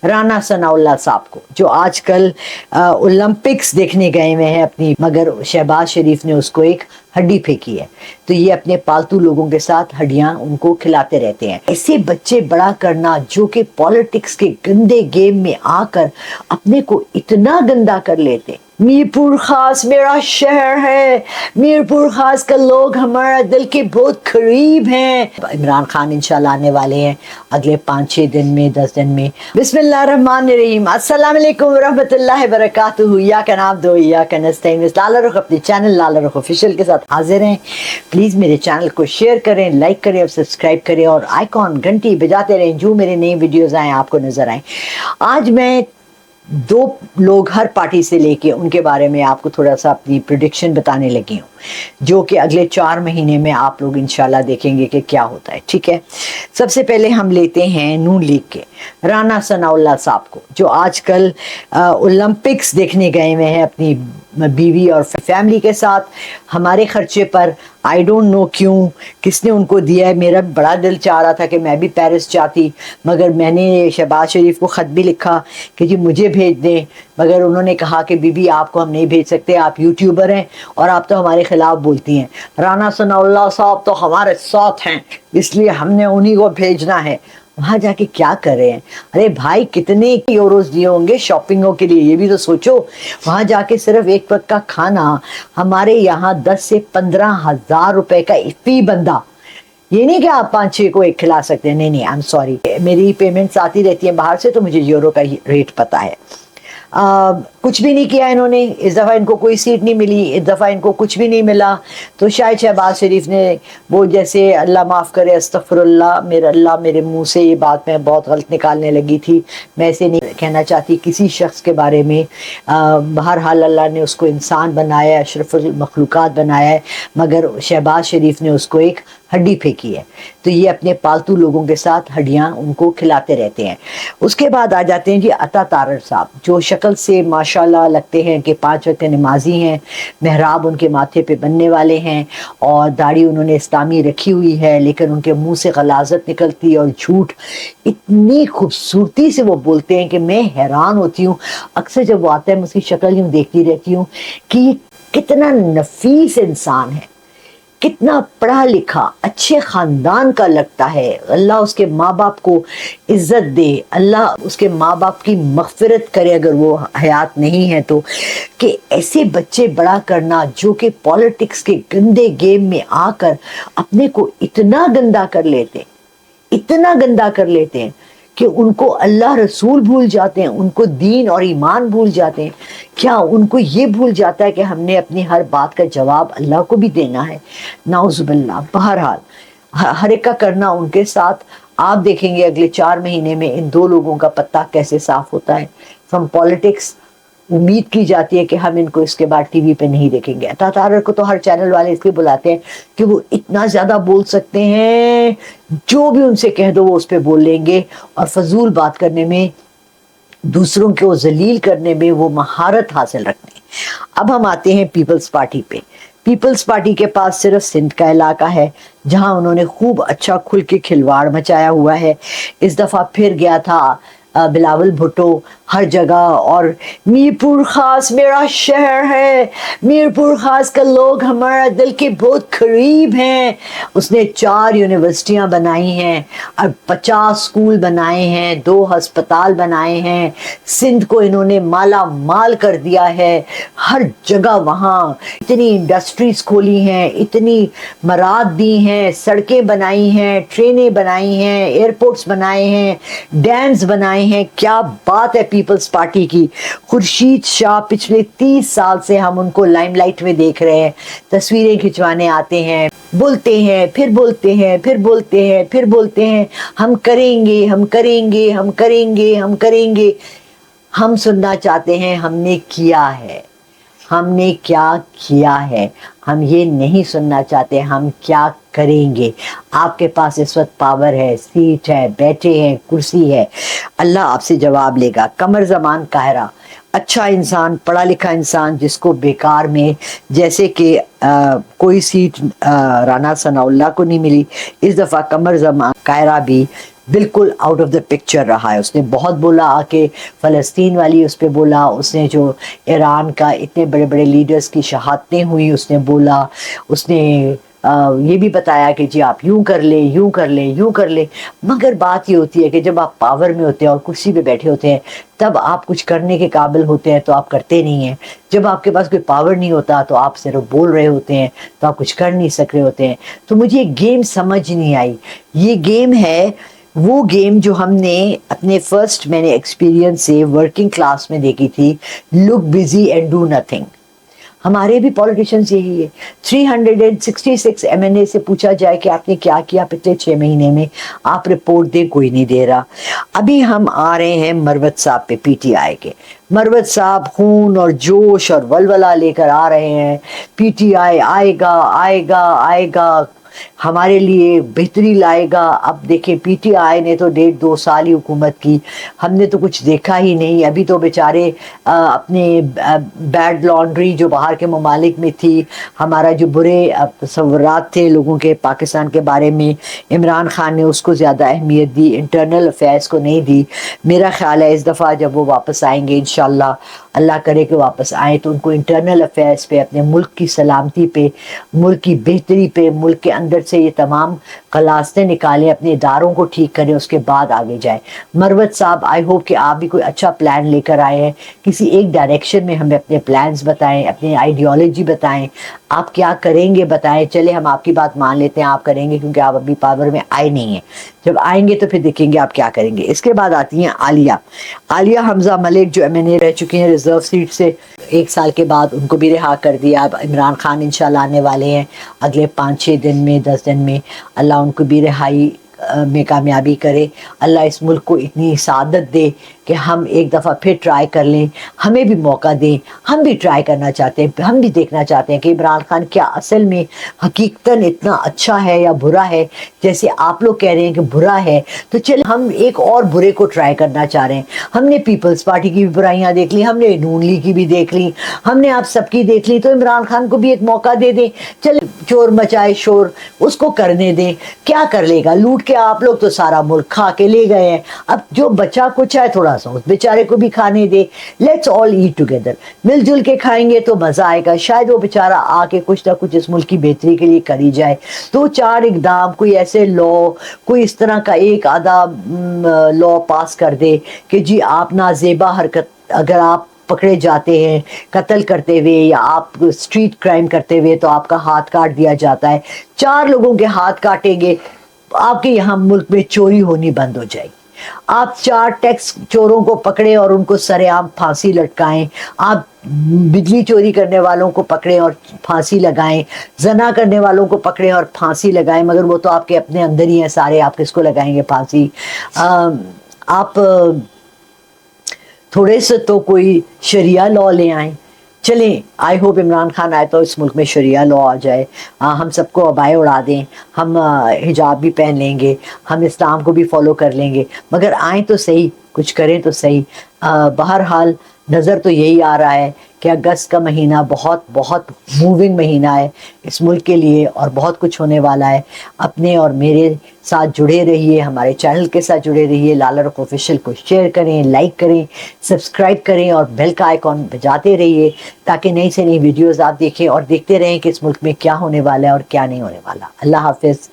राना सनाउल्लाह साहब को, जो आजकल ओलंपिक्स देखने गए हुए हैं अपनी, मगर शहबाज शरीफ ने उसको एक हड्डी फेंकी है। तो ये अपने पालतू लोगों के साथ हड्डियां उनको खिलाते रहते हैं। ऐसे बच्चे बड़ा करना जो कि पॉलिटिक्स के गंदे गेम में आकर अपने को इतना गंदा कर लेते। मीरपुर खास मेरा शहर है, मीरपुर खास का लोग हमारा दिल के बहुत करीब हैं। इमरान खान इंशाल्लाह आने वाले हैं अगले 5-6 दिन में, 10 दिन में। बिस्मिल्लाहिर्रहमानिर्रहीम, अस्सलाम वालेकुम रहमतुल्लाहि बरकातुहू। या का नाम दो या का नस्ताइन। लाला रुख अपने चैनल लाला रुख ऑफिशियल के साथ हाजिर हैं। प्लीज मेरे चैनल को शेयर करें, लाइक करें और सब्सक्राइब करें और आइकॉन घंटी बजाते रहें जो मेरे नई वीडियोस आए आपको नजर आए। आज मैं 2 लोग हर पार्टी से लेके उनके बारे में आपको थोड़ा सा अपनी प्रेडिक्शन बताने लगी हूँ, जो कि अगले 4 महीने में आप लोग इंशाल्लाह देखेंगे कि क्या होता है। ठीक है, सबसे पहले हम लेते हैं नून लीग के राना सनाउल्लाह साहब को, जो आजकल ओलंपिक्स देखने गए हुए हैं अपनी बीवी और फैमिली के साथ, हमारे खर्चे पर। आई डोंट नो क्यों, किसने उनको दिया है। मेरा बड़ा दिल चाह रहा था कि मैं भी पेरिस जाती, मगर मैंने शहबाज शरीफ को ख़त भी लिखा कि जी मुझे भेज दें, मगर उन्होंने कहा कि बीबी आपको हम नहीं भेज सकते, आप यूट्यूबर हैं और आप तो हमारे खिलाफ बोलती हैं। राना सनाउल्लाह साहब तो हमारे साथ हैं, इसलिए हमने उन्हीं को भेजना है। वहाँ जाके क्या कर रहे हैं? अरे भाई, कितने यूरोस दिए होंगे शॉपिंगों के लिए, ये भी तो सोचो। वहाँ जाके सिर्फ एक वक्त का खाना हमारे यहाँ 10 से 15 हज़ार रुपए का फी बंदा। ये नहीं कि आप 5-6 को एक खिला सकते हैं, नहीं नहीं, आई एम सॉरी। मेरी पेमेंट्स आती रहती है बाहर से, तो मुझे यूरो का रेट पता है। कुछ भी नहीं किया इन्होंने। इस दफ़ा इनको कोई सीट नहीं मिली, इस दफ़ा इनको कुछ भी नहीं मिला। तो शायद शहबाज शरीफ ने वो, जैसे अल्लाह माफ़ करे, अस्तगफिरुल्लाह, मेरा अल्लाह, मेरे मुंह से ये बात मैं बहुत गलत निकालने लगी थी। मैं ऐसे नहीं कहना चाहती किसी शख्स के बारे में। बहरहाल अल्लाह ने उसको इंसान बनाया है, अशरफुल मखलूक़ात बनाया है, मगर शहबाज शरीफ ने उसको एक हड्डी फेंकी है। तो ये अपने पालतू लोगों के साथ हड्डियां उनको खिलाते रहते हैं। उसके बाद आ जाते हैं जी अता तारड़ साहब, जो शक्ल से माशाल्लाह लगते हैं कि 5 वक्त नमाजी हैं। मेहराब उनके माथे पे बनने वाले हैं और दाढ़ी उन्होंने इस्लामी रखी हुई है, लेकिन उनके मुंह से गलाजत निकलती है और झूठ इतनी खूबसूरती से वो बोलते हैं कि मैं हैरान होती हूँ। अक्सर जब वो आता है मैं उसकी शक्ल यूँ देखती रहती हूँ कि ये कितना नफीस इंसान है, कितना पढ़ा लिखा, अच्छे खानदान का लगता है। अल्लाह उसके माँ बाप को इज्जत दे, अल्लाह उसके माँ बाप की मग़फ़िरत करे अगर वो हयात नहीं है तो। कि ऐसे बच्चे बड़ा करना जो कि पॉलिटिक्स के गंदे गेम में आकर अपने को इतना गंदा कर लेते, इतना गंदा कर लेते हैं कि उनको अल्लाह रसूल भूल जाते हैं, उनको दीन और ईमान भूल जाते हैं। क्या उनको ये भूल जाता है कि हमने अपनी हर बात का जवाब अल्लाह को भी देना है? नाउज़ुबिल्लाह। बहरहाल हर एक का करना उनके साथ। आप देखेंगे अगले 4 महीने में इन 2 लोगों का पत्ता कैसे साफ होता है। फ्रॉम पॉलिटिक्स उम्मीद की जाती है कि हम इनको इसके बाद टीवी पे नहीं देखेंगे। अता तारड़ को तो हर चैनल वाले इसलिए बुलाते हैं कि वो इतना ज़्यादा बोल सकते हैं, जो भी उनसे कह दो वो उस पर बोल लेंगे, और फजूल बात करने में, दूसरों को जलील करने में वो महारत हासिल रखते हैं। अब हम आते हैं पीपल्स पार्टी पे। पीपल्स पार्टी के पास सिर्फ सिंध का इलाका है जहां उन्होंने खूब अच्छा खुल के खिलवाड़ मचाया हुआ है। इस दफ़ा फिर गया था बिलावल भुट्टो हर जगह, और मीरपुर खास मेरा शहर है, मीरपुर खास का लोग हमारा दिल के बहुत करीब हैं। उसने 4 यूनिवर्सिटियां बनाई हैं और 50 स्कूल बनाए हैं, 2 अस्पताल बनाए हैं। सिंध को इन्होंने माला माल कर दिया है। हर जगह वहाँ इतनी इंडस्ट्रीज खोली हैं, इतनी मराद दी हैं, सड़कें बनाई हैं, ट्रेनें बनाई हैं, एयरपोर्ट्स बनाए हैं, डैम्स बनाए हैं। क्या बात है पीपल्स पार्टी की। खुर्शीद शाह पिछले 30 साल से हम उनको लाइमलाइट में देख रहे हैं। तस्वीरें खिंचवाने आते हैं, बोलते हैं, फिर बोलते हैं, फिर बोलते हैं, फिर बोलते हैं, हम करेंगे, हम करेंगे, हम करेंगे, हम करेंगे। हम सुनना चाहते हैं हमने किया है, हमने क्या किया है। हम ये नहीं सुनना चाहते हम क्या करेंगे। आपके पास इस वक्त पावर है, सीट है, बैठे हैं, कुर्सी है, अल्लाह आपसे जवाब लेगा। कमर ज़मान कायरा, अच्छा इंसान, पढ़ा लिखा इंसान, जिसको बेकार में, जैसे कि कोई सीट राना सनाउल्लाह को नहीं मिली, इस दफ़ा कमर ज़मान कायरा भी بالکل آؤٹ آف دا پکچر رہا ہے. اس نے بہت بولا آ کے فلسطین والی اس پہ بولا, اس نے جو ایران کا اتنے بڑے بڑے لیڈرز کی شہادتیں ہوئی اس نے بولا, اس نے یہ بھی بتایا کہ جی آپ یوں کر لیں یوں کر لیں یوں کر لیں. مگر بات یہ ہوتی ہے کہ جب آپ پاور میں ہوتے ہیں اور کرسی پہ بیٹھے ہوتے ہیں تب آپ کچھ کرنے کے قابل ہوتے ہیں تو آپ کرتے نہیں ہیں. جب آپ کے پاس کوئی پاور نہیں ہوتا تو آپ صرف بول رہے ہوتے ہیں تو آپ کچھ کر نہیں سک رہے ہوتے ہیں. تو مجھے یہ گیم سمجھ نہیں آئی. یہ گیم ہے وہ گیم جو ہم نے اپنے فرسٹ میں نے ایکسپیرینس سے ورکنگ کلاس میں دیکھی تھی, لک بزی اینڈ ڈو نتھنگ. ہمارے بھی پولیٹیشنز یہی ہے. 366 MNA سے پوچھا جائے کہ آپ نے کیا کیا پچھلے 6 مہینے میں, آپ رپورٹ دیں, کوئی نہیں دے رہا. ابھی ہم آ رہے ہیں مروت صاحب پہ, پی ٹی آئی کے. مروت صاحب خون اور جوش اور ولولہ لے کر آ رہے ہیں, پی ٹی آئی آئے گا آئے گا آئے گا, ہمارے لیے بہتری لائے گا. اب دیکھیں پی ٹی آئی نے تو 1.5-2 سال ہی حکومت کی, ہم نے تو کچھ دیکھا ہی نہیں. ابھی تو بیچارے اپنے بیڈ لانڈری جو باہر کے ممالک میں تھی, ہمارا جو برے تصورات تھے لوگوں کے پاکستان کے بارے میں, عمران خان نے اس کو زیادہ اہمیت دی, انٹرنل افیئرس کو نہیں دی. میرا خیال ہے اس دفعہ جب وہ واپس آئیں گے انشاءاللہ, اللہ کرے کہ واپس آئیں, تو ان کو انٹرنل افیئرس پہ, اپنے ملک کی سلامتی پہ, ملک کی بہتری پہ, ملک کے اندر سے یہ تمام غلاستیں نکالیں, اپنے اداروں کو ٹھیک کریں, اس کے بعد آگے جائیں. مروت صاحب آئی ہوپ کہ آپ بھی کوئی اچھا پلان لے کر آئے ہیں, کسی ایک ڈائریکشن میں ہمیں اپنے پلانز بتائیں, اپنی آئیڈیالوجی بتائیں, آپ کیا کریں گے بتائیں. چلے ہم آپ کی بات مان لیتے ہیں آپ کریں گے کیونکہ آپ ابھی پاور میں آئے نہیں ہیں, جب آئیں گے تو پھر دیکھیں گے آپ کیا کریں گے. اس کے بعد آتی ہیں عالیہ حمزہ ملک جو MNA رہ چکی ہیں ریزرو سیٹ سے, 1 سال کے بعد ان کو بھی رہا کر دیا. اب عمران خان انشاءاللہ آنے والے ہیں اگلے 5-6 دن میں, 10 دن میں, اللہ ان کو بھی رہائی میں کامیابی کرے. اللہ اس ملک کو اتنی سعادت دے کہ ہم ایک دفعہ پھر ٹرائی کر لیں, ہمیں بھی موقع دیں. ہم بھی ٹرائی کرنا چاہتے ہیں, ہم بھی دیکھنا چاہتے ہیں کہ عمران خان کیا اصل میں حقیقتاً اتنا اچھا ہے یا برا ہے. جیسے آپ لوگ کہہ رہے ہیں کہ برا ہے, تو چل ہم ایک اور برے کو ٹرائی کرنا چاہ رہے ہیں. ہم نے پیپلز پارٹی کی بھی برائیاں دیکھ لی, ہم نے نون لیگ کی بھی دیکھ لی, ہم نے آپ سب کی دیکھ لی, تو عمران خان کو بھی ایک موقع دے دیں. چل چور مچائے شور, اس کو کرنے دیں. کیا کر لے گا, لوٹ کے آپ لوگ تو سارا ملک کھا کے لے گئے ہیں. اب جو بچا کچھ ہے تھوڑا سا اس بیچارے کو بھی کھانے دے. لیٹس آل ایٹ ٹوگیدر, مل جل کے کھائیں گے تو مزہ آئے گا. شاید وہ بیچارہ آ کے کچھ نہ کچھ اس ملک کی بہتری کے لیے کری جائے. 2-4 اقدام, کوئی ایسے لا, کوئی اس طرح کا ایک آدھا لا پاس کر دے کہ جی آپ نازیبا حرکت, اگر آپ پکڑے جاتے ہیں قتل کرتے ہوئے یا آپ اسٹریٹ کرائم کرتے ہوئے تو آپ کا ہاتھ کاٹ دیا جاتا ہے. 4 لوگوں کے ہاتھ کاٹیں گے, آپ کے یہاں ملک میں چوری ہونی بند ہو جائے گی. آپ 4 ٹیکس چوروں کو پکڑیں اور ان کو سر عام پھانسی لٹکائیں. آپ بجلی چوری کرنے والوں کو پکڑیں اور پھانسی لگائیں, زنا کرنے والوں کو پکڑیں اور پھانسی لگائیں. مگر وہ تو آپ کے اپنے اندر ہی ہیں سارے, آپ کس کو لگائیں گے پھانسی. آپ تھوڑے سے تو کوئی شریعہ لا لے آئیں. چلیں آئی ہوپ عمران خان آئے تو اس ملک میں شریعہ لا آ جائے, ہم سب کو عبائے اڑا دیں, ہم حجاب بھی پہن لیں گے, ہم اسلام کو بھی فالو کر لیں گے. مگر آئیں تو صحیح, کچھ کریں تو صحیح. بہرحال نظر تو یہی آ رہا ہے کہ اگست کا مہینہ بہت بہت موونگ مہینہ ہے اس ملک کے لیے, اور بہت کچھ ہونے والا ہے. اپنے اور میرے ساتھ جڑے رہیے, ہمارے چینل کے ساتھ جڑے رہیے. لالہ رؤف آفیشیل کو شیئر کریں, لائک کریں, سبسکرائب کریں اور بیل کا آئیکن بجاتے رہیے تاکہ نئی سے نئی ویڈیوز آپ دیکھیں اور دیکھتے رہیں کہ اس ملک میں کیا ہونے والا ہے اور کیا نہیں ہونے والا. اللہ حافظ.